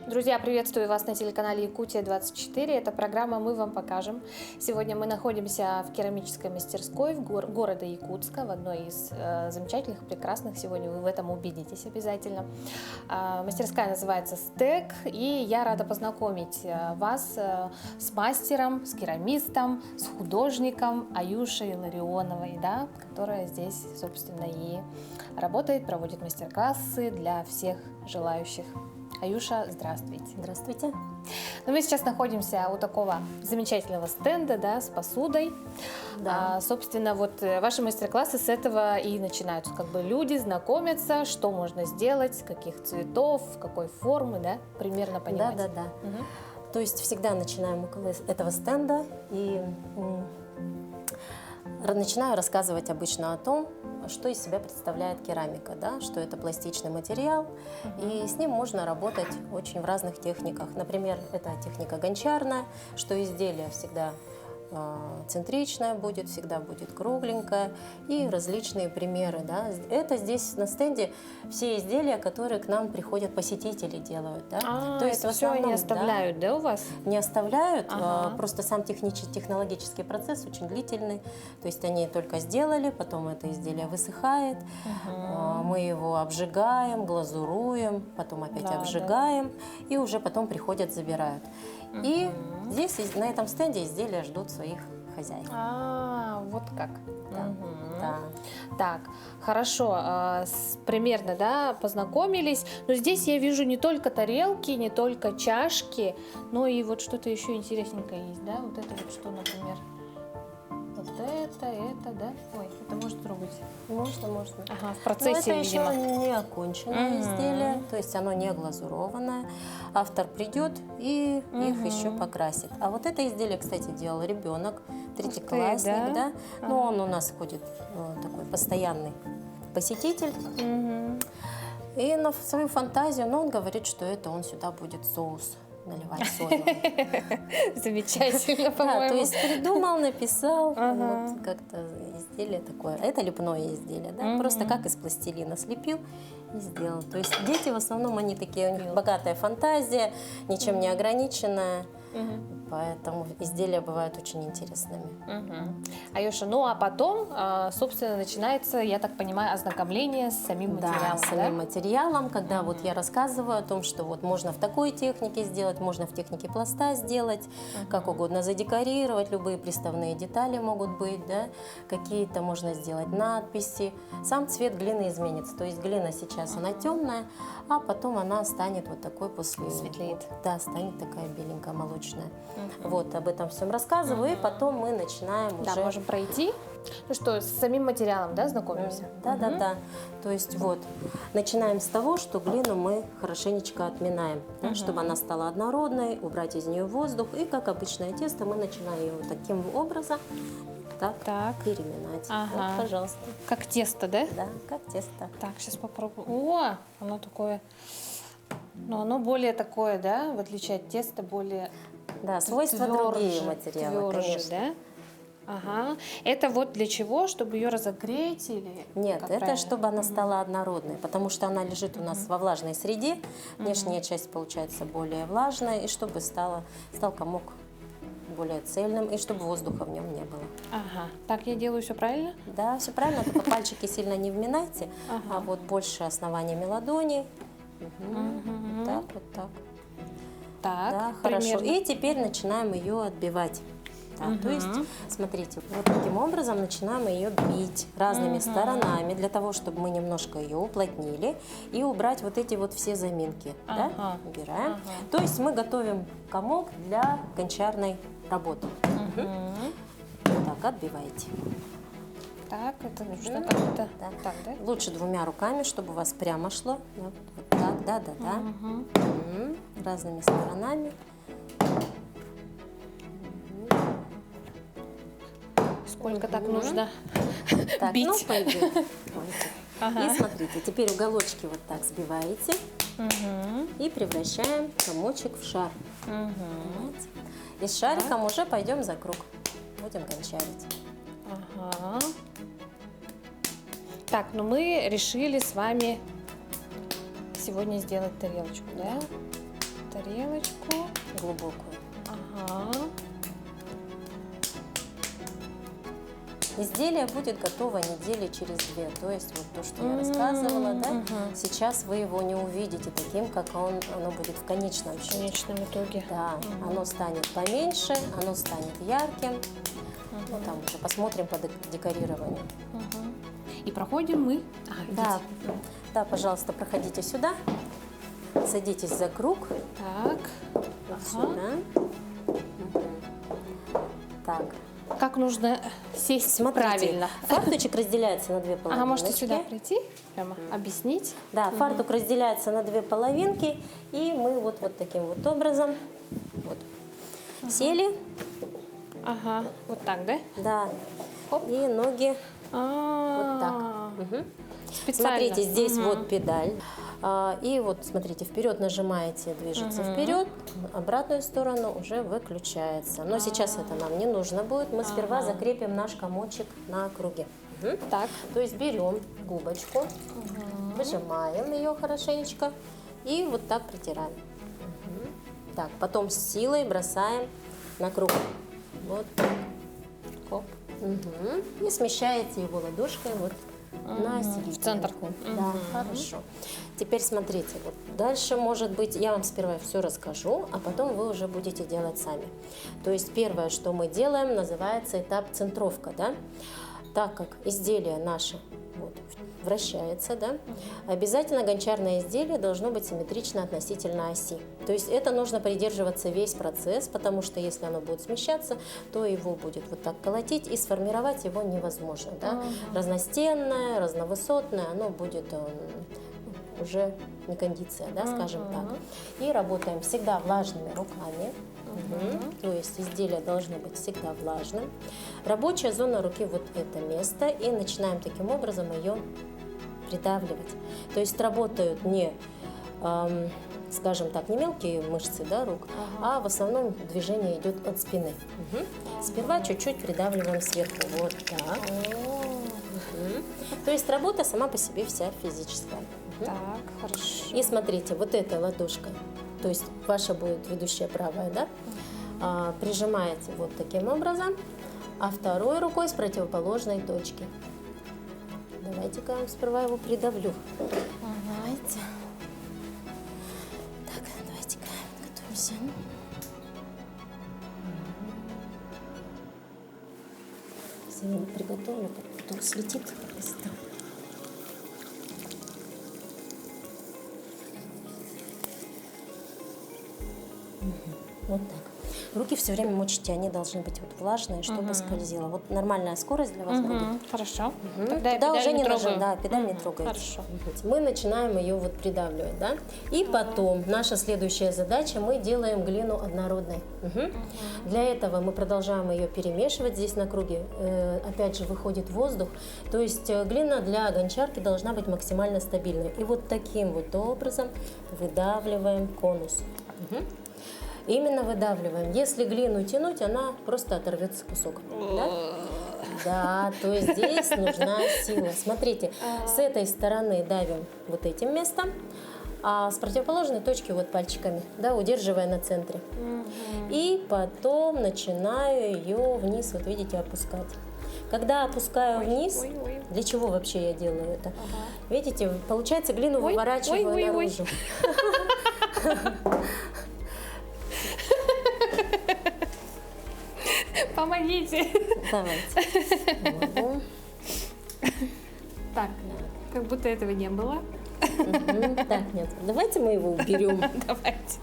Друзья, приветствую вас на телеканале Якутия-24. Это программа «Мы вам покажем». Сегодня мы находимся в керамической мастерской города Якутска, в одной из замечательных, прекрасных. Сегодня вы в этом убедитесь обязательно. Мастерская называется «Стек», и я рада познакомить вас с мастером, с керамистом, с художником Аюшей Ларионовой, да, которая здесь, собственно, и работает, проводит мастер-классы для всех желающих. Аюша, здравствуйте. Здравствуйте. Ну, мы сейчас находимся у такого замечательного стенда, да, с посудой. Да. Собственно, вот ваши мастер-классы с этого и начинаются. Как бы люди знакомятся, что можно сделать, каких цветов, какой формы, да, примерно понимать. Да. Угу. То есть всегда начинаем около этого стенда и начинаю рассказывать обычно о том, что из себя представляет керамика, да, что это пластичный материал, и с ним можно работать очень в разных техниках. Например, это техника гончарная, что изделие всегда центричная будет, всегда будет кругленькая, и различные примеры. Да. Это здесь на стенде все изделия, которые к нам приходят посетители делают. Да. То есть это все они оставляют, да, у вас? Не оставляют, просто сам технологический процесс очень длительный. То есть они только сделали, потом это изделие высыхает, мы его обжигаем, глазуруем, потом опять обжигаем, и уже потом приходят, забирают. И здесь, на этом стенде, изделия ждут своих хозяев. Вот как. Да. Да. Так, хорошо, примерно, да, познакомились. Но здесь я вижу не только тарелки, не только чашки, но и вот что-то еще интересненькое есть, да? Вот это вот что, например? Вот это, да? Ой, это может трогать? Можно. Ага, в процессе, это видимо. еще не оконченное изделие, то есть оно не глазурованное. Автор придет и их еще покрасит. А вот это изделие, кстати, делал ребенок, третьеклассник, да? Но он у нас ходит такой постоянный посетитель. И на свою фантазию, он говорит, что это он сюда будет соус наливать соевый. Замечательно, по-моему. Да, то есть придумал, написал, вот как-то изделие такое. Это лепное изделие, да, просто как из пластилина слепил и сделал. То есть дети в основном, они такие, у них богатая фантазия, ничем не ограниченная. Поэтому изделия бывают очень интересными. Аюша, ну а потом, собственно, начинается, я так понимаю, ознакомление с самим материалом. Да, с самим материалом, когда вот я рассказываю о том, что вот можно в такой технике сделать, можно в технике пласта сделать, как угодно задекорировать, любые приставные детали могут быть, да, какие-то можно сделать надписи. Сам цвет глины изменится, то есть глина сейчас она темная, а потом она станет вот такой после... Светлеет. Да, станет такая беленькая, молочная. Вот, об этом всем рассказываю, и потом мы начинаем уже... Да, можем пройти. Ну что, с самим материалом, да, знакомимся? Да. То есть вот, начинаем с того, что глину мы хорошенечко отминаем, да, чтобы она стала однородной, убрать из нее воздух, и как обычное тесто мы начинаем ее вот таким образом так переминать. Вот, пожалуйста. Как тесто, да? Да, как тесто. Так, сейчас попробую. О, оно такое... Но оно более такое, да, в отличие от теста, более... Да, свойства другие материалы, конечно. Да? Ага. Это вот для чего? Чтобы ее разогреть или... Нет, как это правильно? чтобы она стала однородной, потому что она лежит у нас во влажной среде, внешняя часть получается более влажная, и чтобы стал комок более цельным, и чтобы воздуха в нем не было. Ага. Так, я делаю все правильно? Да, все правильно, только пальчики сильно не вминайте, а вот больше основаниями ладоней. Вот так. Так, Да, хорошо. примерно. И теперь начинаем ее отбивать. Да, то есть, смотрите, вот таким образом начинаем ее бить разными сторонами, для того, чтобы мы немножко ее уплотнили и убрать вот эти вот все заминки. Да? Убираем. То есть мы готовим комок для гончарной работы. Так, отбиваете. Так, это нужно как-то... Да. Так, да? Лучше двумя руками, чтобы у вас прямо шло. Вот так, да. Разными сторонами. Сколько так нужно Так, бить? ну пойдет. И смотрите, теперь уголочки вот так сбиваете и превращаем комочек в шар. И с шариком уже пойдем за круг. Будем гончарить. Так, ну мы решили с вами сегодня сделать тарелочку, да? тарелочку. глубокую. Ага. Изделие будет готово недели через 2. То есть вот то, что я рассказывала, да, Мгм. сейчас вы его не увидите таким, как оно будет в конечном В счете. конечном итоге. Да, Мгм. оно станет поменьше, оно станет ярким. Ну, там уже посмотрим по декорированию. Мгм. И проходим мы. Да, видите? да, пожалуйста, проходите сюда. Садитесь за круг. Так. Вот Ага. сюда. Мгм. Так, Как нужно сесть смотрите, правильно? фарточек разделяется на 2 половинки. Ага, можете сюда прийти, прямо объяснить. Да, фартук разделяется на 2 половинки, и мы вот таким вот образом вот сели, Ага, вот так, да? да, Хоп. и ноги Вот вот так. Мгм. Специально. Смотрите, здесь Мгм. вот педаль. И вот, смотрите, вперед нажимаете, движется вперед, обратную сторону уже выключается. Но сейчас это нам не нужно будет. Мы сперва закрепим наш комочек на круге. Мгм. Так. То есть берем губочку, выжимаем ее хорошенечко и вот так притираем. Мгм. Так, потом с силой бросаем на круг. Вот так. Хоп. Мгм. И смещаете его ладошкой вот на серединку. В центр. Да, хорошо. Теперь смотрите, вот дальше, может быть, я вам сперва все расскажу, а потом вы уже будете делать сами. То есть первое, что мы делаем, называется этап центровка, да? Так как изделие наше вот, вращается, да, обязательно гончарное изделие должно быть симметрично относительно оси. То есть это нужно придерживаться весь процесс, потому что если оно будет смещаться, то его будет вот так колотить, и сформировать его невозможно. Да? Разностенное, разновысотное, оно будет уже не кондиция, да, скажем так. И работаем всегда влажными руками. То есть изделие должно быть всегда влажным. Рабочая зона руки вот это место, и начинаем таким образом ее придавливать. То есть работают не, скажем так, не мелкие мышцы, да, рук, а в основном движение идет от спины. Сперва чуть-чуть придавливаем сверху, вот так. То есть работа сама по себе вся физическая. Так, хорошо. И смотрите, вот эта ладошка, то есть ваша будет ведущая правая, да, прижимаете вот таким образом, а второй рукой с противоположной точки. Давайте-ка я вам сперва его придавлю. Давайте. Так, давайте-ка готовимся. Если я не приготовлю, потом слетит листа. Вот так. Руки все время мочите, они должны быть вот влажные, чтобы скользило. Вот нормальная скорость для вас будет. Хорошо. Тогда Тогда я педаль уже не трогаю. нажим, да, педаль не трогаете. Хорошо. Мы начинаем ее вот придавливать, да. И потом наша следующая задача, мы делаем глину однородной. Для этого мы продолжаем ее перемешивать здесь на круге. Опять же выходит воздух. То есть глина для гончарки должна быть максимально стабильной. И вот таким вот образом выдавливаем конус. Именно выдавливаем. Если глину тянуть, она просто оторвется кусок. Да? Да, то есть здесь нужна сила. Смотрите, с этой стороны давим вот этим местом, а с противоположной точки вот пальчиками, да, удерживая на центре. И потом начинаю ее вниз, вот видите, опускать. Когда опускаю вниз, ой. для чего вообще я делаю это? Видите, получается, глину выворачиваю ой. наружу. Помогите. Давайте. Вот. Так, как будто этого не было. Так, нет, давайте мы его уберем. Давайте.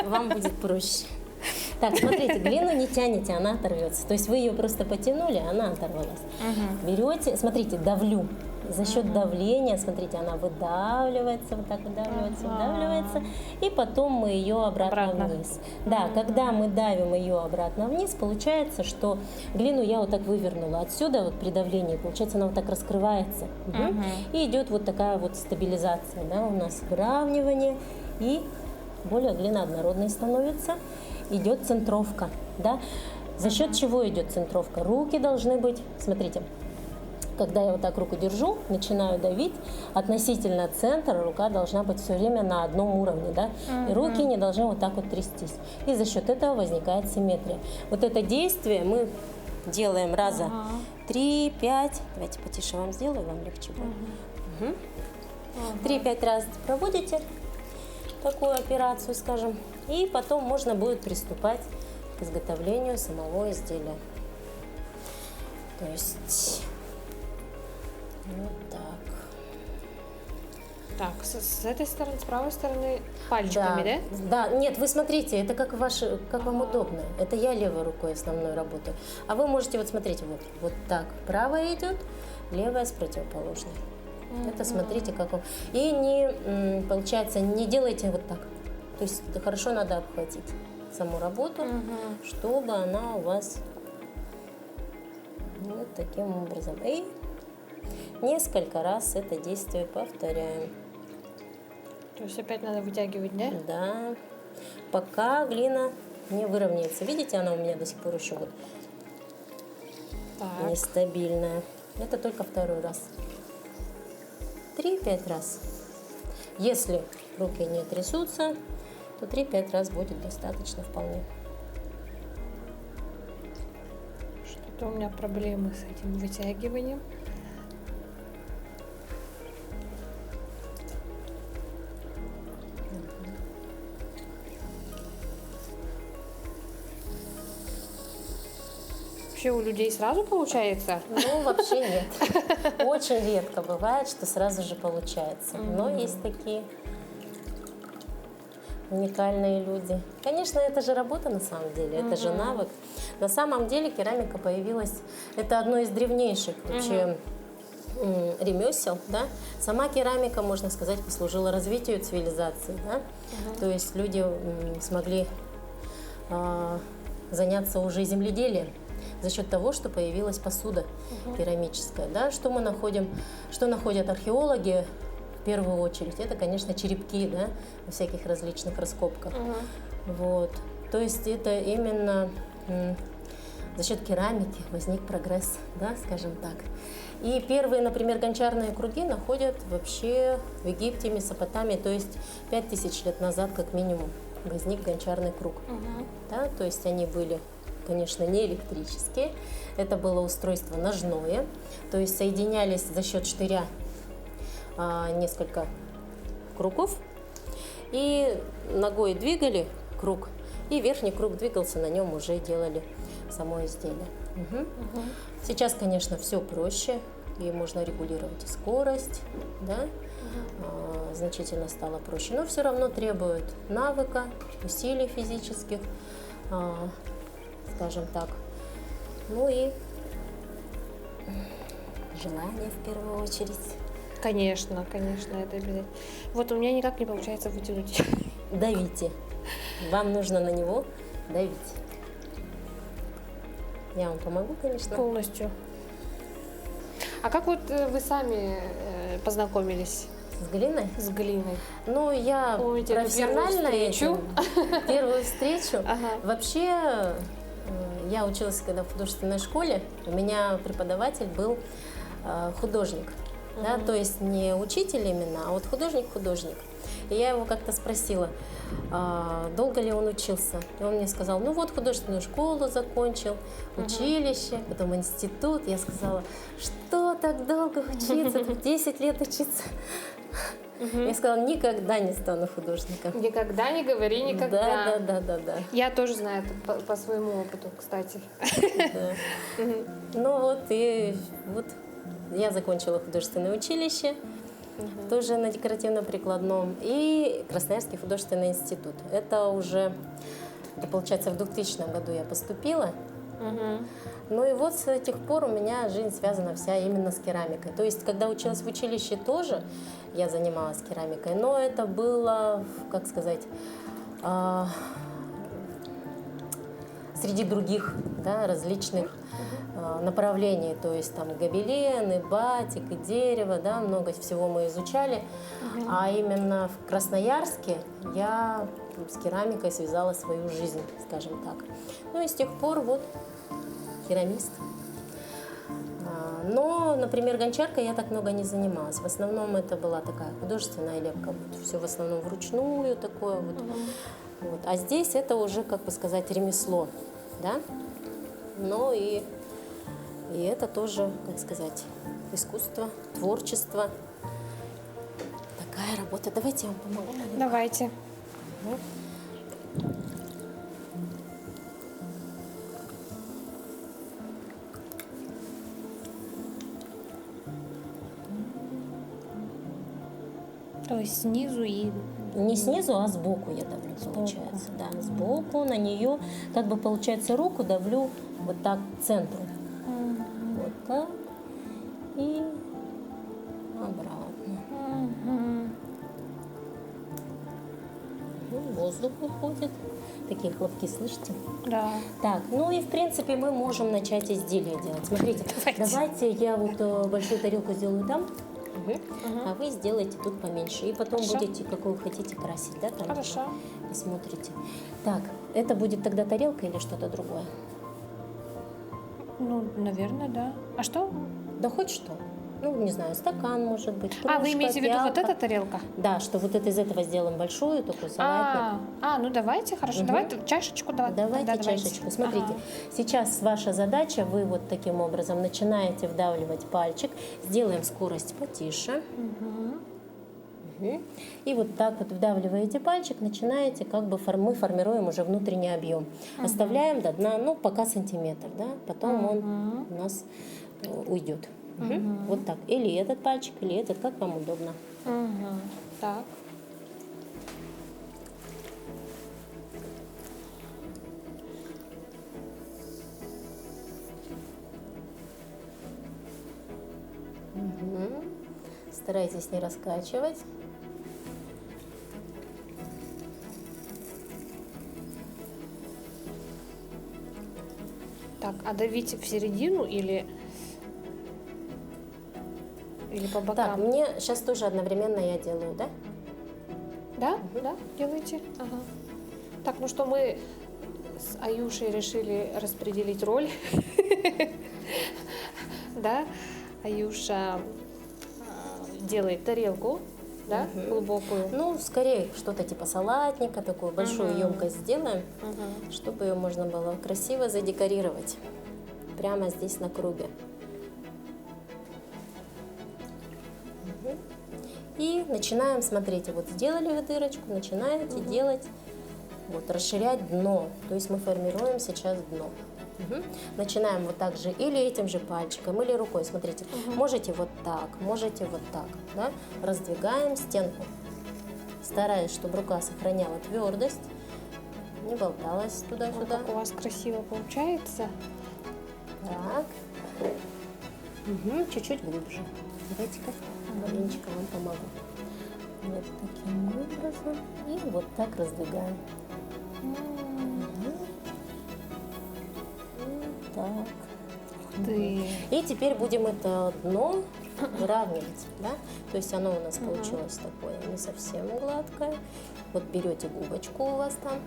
Вам будет проще. Так, смотрите, глину не тянете, она оторвется. То есть вы ее просто потянули, она оторвалась. Берете, смотрите, давлю. За счет давления, смотрите, она выдавливается, вот так выдавливается, выдавливается. И потом мы ее обратно вниз. Да, когда мы давим ее обратно вниз, получается, что глину я вот так вывернула. Отсюда вот при давлении, получается, она вот так раскрывается. И идет вот такая вот стабилизация. Да, у нас выравнивание, и более глина однородной становится. Идет центровка. Да? За счет чего идет центровка? Руки должны быть, смотрите, когда я вот так руку держу, начинаю давить, относительно центра рука должна быть все время на одном уровне, да, и руки не должны вот так вот трястись. И за счет этого возникает симметрия. Вот это действие мы делаем раза 3-5. Давайте потише вам сделаю, вам легче будет. 3-5 раз проводите такую операцию, скажем, и потом можно будет приступать к изготовлению самого изделия. То есть вот так. Так, с этой стороны, с правой стороны пальчиками, да? Да, нет, вы смотрите, это как вам удобно. Это я левой рукой основной работаю. А вы можете, вот смотрите, вот так. Правая идет, левая с противоположной. Это смотрите, как вам. И не, получается, не делайте вот так. То есть хорошо надо обхватить саму работу, чтобы она у вас вот таким образом. И несколько раз это действие повторяем. То есть опять надо вытягивать, да? Да. Пока глина не выровняется. Видите, она у меня до сих пор еще вот Так. нестабильная. Это только второй раз. 3-5 раз. Если руки не трясутся, то 3-5 раз будет достаточно вполне. Что-то у меня проблемы с этим вытягиванием. Вообще у людей сразу получается? Ну, вообще нет. Очень редко бывает, что сразу же получается. Но есть такие уникальные люди. Конечно, это же работа на самом деле, это же навык. На самом деле керамика появилась, это одно из древнейших вообще ремесел, да. Сама керамика, можно сказать, послужила развитию цивилизации, да. То есть люди смогли заняться уже земледелием за счет того, что появилась посуда керамическая, да. Что мы находим, что находят археологи в первую очередь? Это, конечно, черепки, да, во всяких различных раскопках. Вот. То есть это именно за счет керамики возник прогресс, да, скажем так. И первые, например, гончарные круги находят вообще в Египте, Месопотамии, то есть 5000 лет назад как минимум возник гончарный круг. Да, то есть они были, конечно, не электрические, это было устройство ножное, то есть соединялись за счет штыря несколько кругов и ногой двигали круг, и верхний круг двигался, на нем уже делали само изделие. Сейчас, конечно, все проще, и можно регулировать и скорость, да? Значительно стало проще, но все равно требует навыка, усилий физических, скажем так, ну и желание в первую очередь. Конечно, конечно, это обязательно. Вот у меня никак не получается вытянуть. Давите. Вам нужно на него давить. Я вам помогу, конечно. Полностью. А как вот вы сами познакомились С глиной? с глиной? Ну, я Помните эту профессионально первую встречу. Ага. Вообще, я училась когда в художественной школе, у меня преподаватель был художник. Да, то есть не учитель именно, а вот художник-художник. И я его как-то спросила, долго ли он учился. И он мне сказал, ну вот художественную школу закончил, училище, потом институт. Я сказала, что так долго учиться, 10 лет учиться. Я сказала, никогда не стану художником. Никогда не говори никогда. Да. Я тоже знаю это по своему опыту, кстати. Да. Ну вот, и вот я закончила художественное училище, тоже на декоративно-прикладном, и Красноярский художественный институт. Это уже, получается, в 2000 году я поступила. Ну и вот с тех пор у меня жизнь связана вся именно с керамикой. То есть, когда училась в училище тоже, я занималась керамикой, но это было, как сказать, среди других, да, различных направлений, то есть там гобелен, и батик, и дерево, да, много всего мы изучали, а именно в Красноярске я с керамикой связала свою жизнь, скажем так. Ну и с тех пор вот керамист. Но, например, гончаркой я так много не занималась. В основном это была такая художественная лепка. Вот, все в основном вручную такое вот. Вот. А здесь это уже, как бы сказать, ремесло, да? Но и это тоже, как сказать, искусство, творчество. Такая работа. Давайте я вам помогу. Давайте. То есть снизу и... Не снизу, а сбоку я давлю, получается. Да, сбоку на нее, как бы получается, руку давлю вот так к центру. Вот так. И обратно. Воздух выходит. Такие хлопки, слышите? Да. Так, ну и в принципе мы можем начать изделие делать. Смотрите, давайте я вот большую тарелку сделаю там, а вы сделаете тут поменьше. И потом Хорошо. будете, какую хотите, красить, да? Там Хорошо. посмотрите. Так, это будет тогда тарелка или что-то другое? Ну, наверное, да. А что? Да хоть что. Ну, не знаю, стакан, может быть, А, вы кружка, имеете в виду вот пиалка. эта тарелка? Да, что вот это из этого сделаем большую такой салатник. Ну давайте, хорошо. Давайте чашечку Давайте тогда чашечку. Смотрите, Ага. сейчас ваша задача, вы вот таким образом начинаете вдавливать пальчик. Сделаем скорость потише. Мгм. И вот так вот вдавливаете пальчик, начинаете, как бы мы формируем уже внутренний объем. Оставляем до дна, ну, пока сантиметр, да, потом он у нас уйдет. Вот так. Или этот пальчик, или этот, как вам удобно. Так. Старайтесь не раскачивать. Так, а давите в середину или по бокам? Так, мне сейчас тоже одновременно я делаю, да? Да? Да? Делайте? Ага. Так, ну что, мы с Аюшей решили распределить роль. Да? Аюша делает тарелку, да, глубокую. Ну, скорее что-то типа салатника, такую большую емкость сделаем, чтобы ее можно было красиво задекорировать прямо здесь на круге. И начинаем, смотрите, вот сделали вы дырочку, начинаете делать, вот, расширять дно. То есть мы формируем сейчас дно. Начинаем вот так же, или этим же пальчиком, или рукой. Смотрите, можете вот так, да? Раздвигаем стенку, стараясь, чтобы рука сохраняла твердость, не болталась туда-сюда. Как у вас красиво получается. Так. Чуть-чуть глубже. Давайте-ка маленечко вам помогу. Вот таким образом. И вот так раздвигаем. Так. Ты. И теперь будем это дно выравнивать, да? То есть оно у нас получилось такое не совсем гладкое. Вот берете губочку у вас там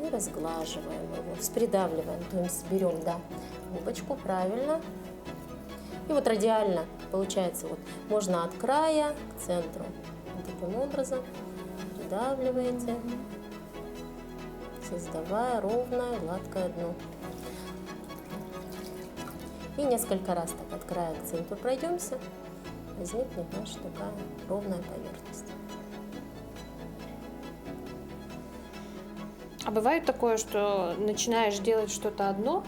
и разглаживаем его, придавливаем, то есть берем, да, губочку правильно. И вот радиально получается, вот можно от края к центру. Вот таким образом придавливаете, создавая ровное гладкое дно. И несколько раз так от края к центру пройдемся, возникнет наша такая ровная поверхность. А бывает такое, что начинаешь делать что-то одно,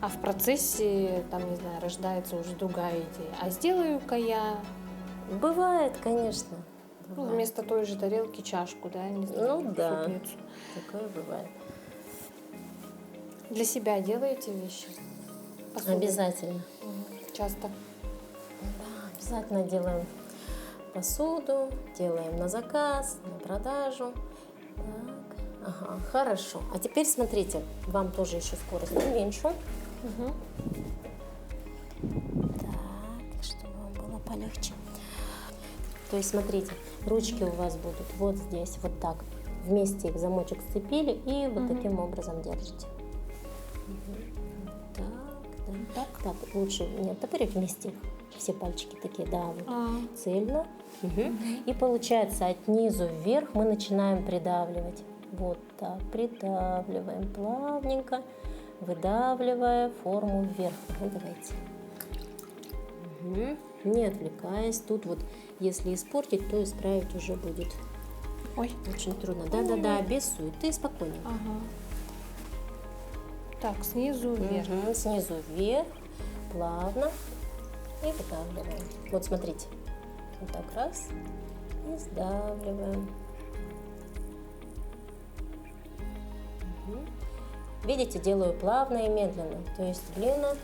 а в процессе, там, не знаю, рождается уже другая идея. А сделаю-ка я, Бывает, конечно. ну, Бывает. вместо той же тарелки чашку, да, не знаю, Ну да, супницу. такое бывает. Для себя делаете вещи? Посуду? Обязательно. Часто. Да, обязательно делаем посуду, делаем на заказ, на продажу. Так, ага, хорошо. А теперь смотрите, вам тоже еще скорость уменьшу. Так, чтобы вам было полегче. То есть, смотрите, ручки у вас будут вот здесь, вот так. Вместе их в замочек сцепили и вот таким образом держите. Так. Так, лучше не оттопыривать вместе их. Все пальчики такие, да, вот. А, Цельно. Мгм. И получается, от низу вверх мы начинаем придавливать. Вот так, придавливаем плавненько, выдавливая форму вверх. Ага, давайте. Мгм. Не отвлекаясь. Тут вот, если испортить, то исправить уже будет ой. очень трудно. Да-да-да, без суеты, спокойненько. Ага. Так, снизу вверх. Мгм. Снизу вверх, плавно и выдавливаем. Вот смотрите, вот так раз и сдавливаем. Мгм. Видите, делаю плавно и медленно. То есть глина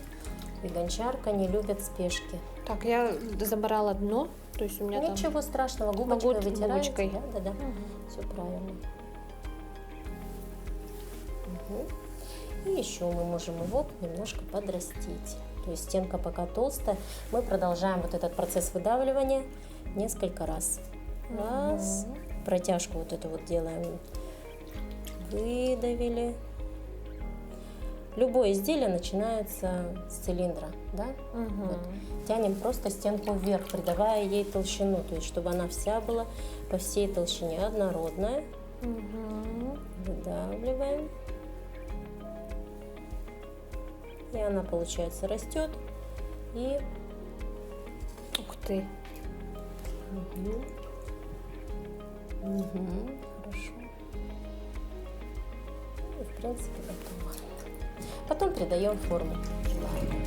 и гончарка не любят спешки. Так, я забрала дно, то есть у меня там... Ничего страшного, Могу губочкой вытираете. губочкой. Да, да, да. Мгм. Все правильно. Мгм. И еще мы можем его немножко подрастить. То есть стенка пока толстая. Мы продолжаем вот этот процесс выдавливания несколько раз. Раз. Протяжку вот эту вот делаем. Выдавили. Любое изделие начинается с цилиндра, да? Мгм. Вот. Тянем просто стенку вверх, придавая ей толщину, то есть чтобы она вся была по всей толщине однородная. Мгм. Выдавливаем. И она, получается, растет. И Ух ты. Мгм. Мгм. Хорошо. И, в принципе, готово. Потом придаем форму желаемую.